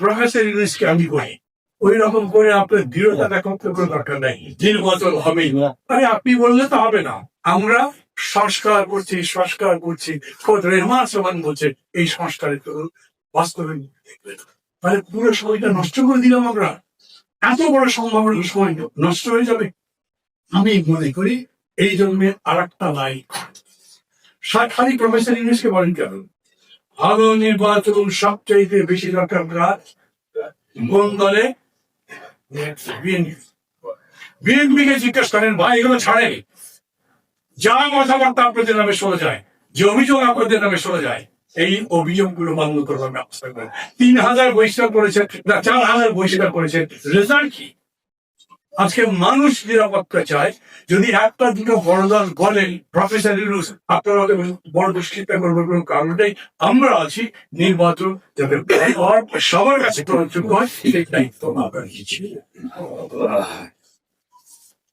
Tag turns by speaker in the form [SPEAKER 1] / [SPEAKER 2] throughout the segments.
[SPEAKER 1] Professor ইউনুসকে আমি করি ওই রকম করে আপনার দৃঢ়তা দেখাতে কোনো দরকার নাই, নির্বাচন হবেই না। আরে আপনি বললে তো হবে না। আমরা সংস্কার করছি রহমান সমান বলছে এই সংস্কারের তো বাস্তবায়ন দেখবে না। তাহলে পুরো সময়টা নষ্ট করে দিলাম আমরা, এত বড় সম্ভাবনা সময় নষ্ট হয়ে যাবে। আমি মনে করি এই জন্য আর একটা নাই, খালি প্রফেসর ইংলিশকে বলেন কেন ভালো নির্বাচন সবচাইতে বেশি দরকার কাজ কোন দলে? বিএনপিকে জিজ্ঞেস করেন ভাই এগুলো ছাড়ে যা কথাবার্তা আপনাদের নামে শোনা যায়, যে অভিযোগ আপনাদের নামে শোনা যায়, এই অভিযোগগুলো মান্য করবার ব্যবস্থা করেন। 3000 বহিষ্কার করেছেন না 4000 বহিষ্কার করেছেন, রেজাল্ট কি? আজকে মানুষ নিরাপত্তা চায়। যদি একটা দুটো বড় দল বলেন প্রফেসর ইউনুস আপনারা বড় দুষ্কৃতা করবার কোনো কারণ নেই, আমরা আছি, নির্বাচন যাতে সবার কাছে গ্রহণযোগ্য হয় সেই দায়িত্ব আমরা নিচ্ছি।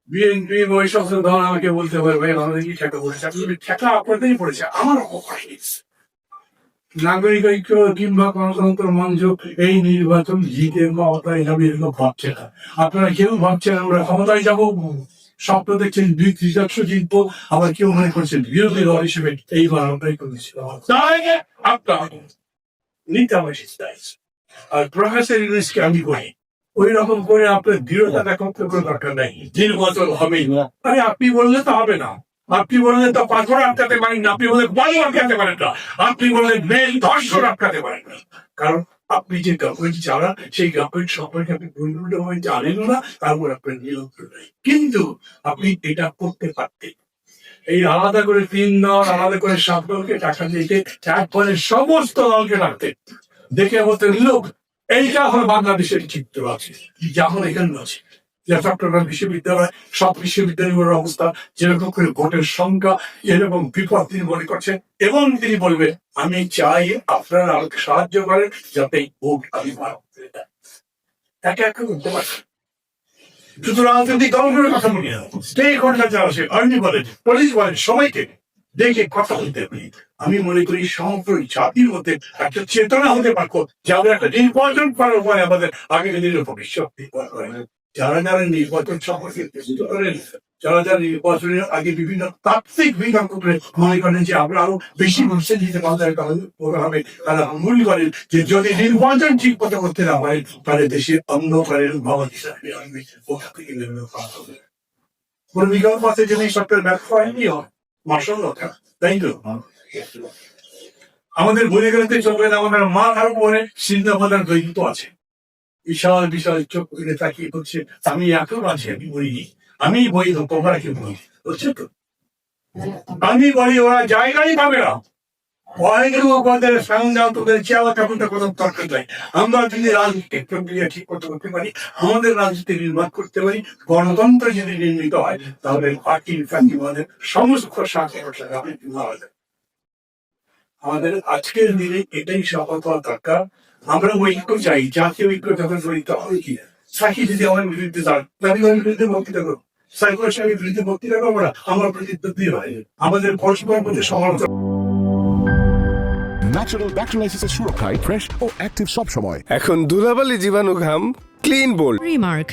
[SPEAKER 1] বিএনপি ওই সমস্ত দল আমাকে বলতে পারবে আমাদের কি ঠেকা পড়েছে, ঠেকা আপনাদেরই পড়েছে, আমার নাগরিক ঐক্য কিংবা গণতন্ত্র মঞ্চ এই নির্বাচন জিতে ক্ষমতায় যাবে এরকম ভাবছে না। আপনারা কেউ ভাবছেন আমরা ক্ষমতায় যাবো, স্বপ্ন দেখছেন 2-3 জিতবো, আবার কেউ মনে করছেন বিরোধী দল হিসেবে এইবার আমরাই করেছিল। আর প্রফেসর ইংলিশকে আমি করি ওই রকম করে আপনার দৃঢ়তা দেখাতে কোনো দরকার নাই, নির্বাচন হবেই না। আরে আপনি বললে তো হবে না। আপনি বললেন তো পাথর আটকাতে পারেন না, আপনি বললেন বালু আটকাতে পারেন না, আপনি বললেন মেল ধর্ষণ আটকাতে পারেন না। কারণ আপনি যে গভর্নমেন্ট চালান সেই গভর্নমেন্ট সম্পর্কে আপনি পরিপূর্ণভাবে জানেন না, তারপর আপনার নিয়ন্ত্রণ নেই। কিন্তু আপনি এটা করতে পারতেন, এই আলাদা করে 3 দল আলাদা করে 7 দলকে টাকা দিতে একবারে সমস্ত দলকে রাখতেন, দেখে বলতেন লোক এইটা হলো বাংলাদেশের চিত্র আছে, যেমন এখানে আছে চট্টগ্রাম বিশ্ববিদ্যালয়, সব বিশ্ববিদ্যালয়ের অবস্থা যেরকম করে ভোটের সংখ্যা এরকম বিপদ তিনি মনে করছেন, এবং তিনি বলবেন আমি চাই আপনারা আমাকে সাহায্য করেন যাতে এই ভোট আমি ভালো করে দেয়। একে একে করতে পারছি। শুধু রাজনৈতিক দলগুলোর কথা মনে হয় স্টেক হোল্ডার যারা আছে, আর্মি বলেন, পুলিশ বলেন, সবাইকে দেখে কথা বলতে পারি। আমি মনে করি সমগ্র জাতির মধ্যে একটা চেতনা হতে পারতো, যাদের একটা নির্বাচন করার পরে আমাদের আগামী দিনের ভবিষ্যৎ যারা যারা নির্বাচন সম্পর্কে যারা নির্বাচনের আগে বিভিন্ন তাত্ত্বিক বিতর্ক করে মনে করেন যে আমরা আরো বেশি মানুষের দিতে হবে, তারা মনে করেন যে যদি নির্বাচন ঠিক মতো করতে না পারে তাহলে দেশের অন্ধকারের ভবন হিসাবে কোন বিকল্প আছে যদি সরকার ব্যর্থ হয়নি হয় মাসল তাই তো আমাদের বলে গেলে চলবে না। আমাদের মা আরো বলে চিন্তাভাবনার দৈহিত আছে, বিশাল বিশাল চোখ করে তাকিয়ে বলছে আমি এখন আছি, আমি বলিনি, আমি বই তোমরা কেউ বলি বুঝছো তো, আমি বলি ওরা জায়গায় পাবে না, আমরা যদি রাজনীতিক প্রক্রিয়া ঠিক করতে পারি, আমাদের রাজনীতি নির্মাণ করতে পারি, গণতন্ত্র যদি নির্মিত হয় তাহলে সমস্ত আমাদের আজকের দিনে এটাই শপথ হওয়া দরকার। আমরা ঐক্য চাই, জাতীয় ঐক্য যখন জড়িত হয় কি সাকি যদি আমার বিরুদ্ধে যান তাদের বিরুদ্ধে বক্তৃতা করবো, সাইকুল সাহেবের বিরুদ্ধে বক্তৃতা করবো না, আমার প্রতিদ্বন্দ্বী হয় আমাদের পরস্পরের মধ্যে সমালোচনা।
[SPEAKER 2] ন্যাচারাল ব্যাকটেরিয়ালাইসিসের সুরক্ষায় ফ্রেশ ও অ্যাক্টিভ সব সময়।
[SPEAKER 3] এখন ধুলাবালি জীবাণু ঘাম ক্লিন বোল্ড
[SPEAKER 4] রিমার্ক